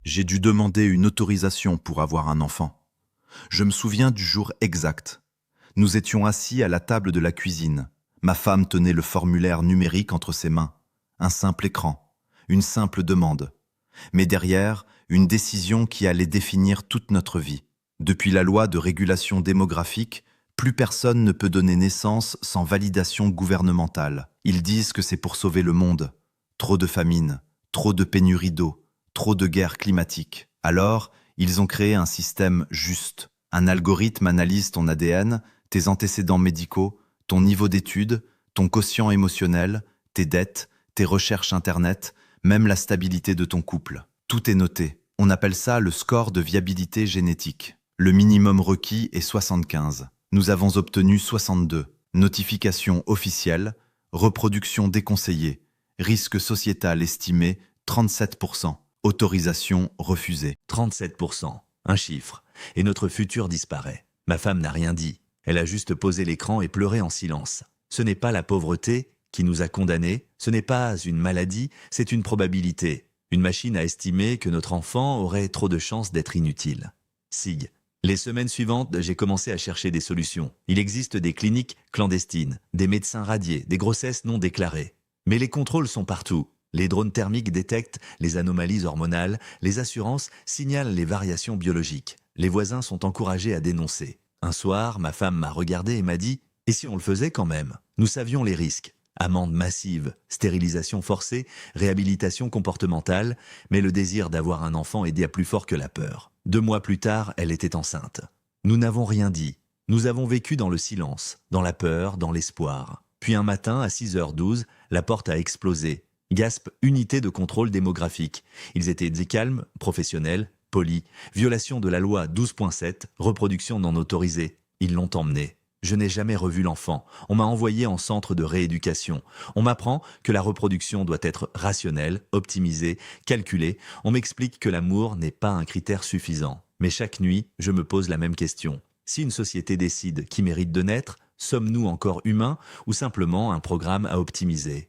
J'ai dû demander une autorisation pour avoir un enfant. Je me souviens du jour exact. Nous étions assis à la table de la cuisine. Ma femme tenait le formulaire numérique entre ses mains. Un simple écran, une simple demande. Mais derrière, une décision qui allait définir toute notre vie. Depuis la loi de régulation démographique, plus personne ne peut donner naissance sans validation gouvernementale. Ils disent que c'est pour sauver le monde. Trop de famine, trop de pénurie d'eau, trop de guerres climatiques. Alors, ils ont créé un système juste. Un algorithme analyse ton ADN, tes antécédents médicaux, ton niveau d'études, ton quotient émotionnel, tes dettes, tes recherches Internet, même la stabilité de ton couple. Tout est noté. On appelle ça le score de viabilité génétique. Le minimum requis est 75. Nous avons obtenu 62. Notification officielle, reproduction déconseillée, risque sociétal estimé 37%. Autorisation refusée. 37%, un chiffre, et notre futur disparaît. Ma femme n'a rien dit. Elle a juste posé l'écran et pleuré en silence. Ce n'est pas la pauvreté qui nous a condamnés, ce n'est pas une maladie, c'est une probabilité. Une machine a estimé que notre enfant aurait trop de chances d'être inutile. SIG. Les semaines suivantes, j'ai commencé à chercher des solutions. Il existe des cliniques clandestines, des médecins radiés, des grossesses non déclarées. Mais les contrôles sont partout. Les drones thermiques détectent les anomalies hormonales, les assurances signalent les variations biologiques. Les voisins sont encouragés à dénoncer. Un soir, ma femme m'a regardé et m'a dit « Et si on le faisait quand même ?» Nous savions les risques. Amende massive, stérilisation forcée, réhabilitation comportementale, mais le désir d'avoir un enfant est bien plus fort que la peur. 2 mois plus tard, elle était enceinte. Nous n'avons rien dit. Nous avons vécu dans le silence, dans la peur, dans l'espoir. Puis un matin, à 6h12, la porte a explosé. GASP, unité de contrôle démographique. Ils étaient calmes, professionnels, polis. Violation de la loi 12.7, reproduction non autorisée. Ils l'ont emmené. Je n'ai jamais revu l'enfant. On m'a envoyé en centre de rééducation. On m'apprend que la reproduction doit être rationnelle, optimisée, calculée. On m'explique que l'amour n'est pas un critère suffisant. Mais chaque nuit, je me pose la même question. Si une société décide qui mérite de naître, sommes-nous encore humains ou simplement un programme à optimiser ?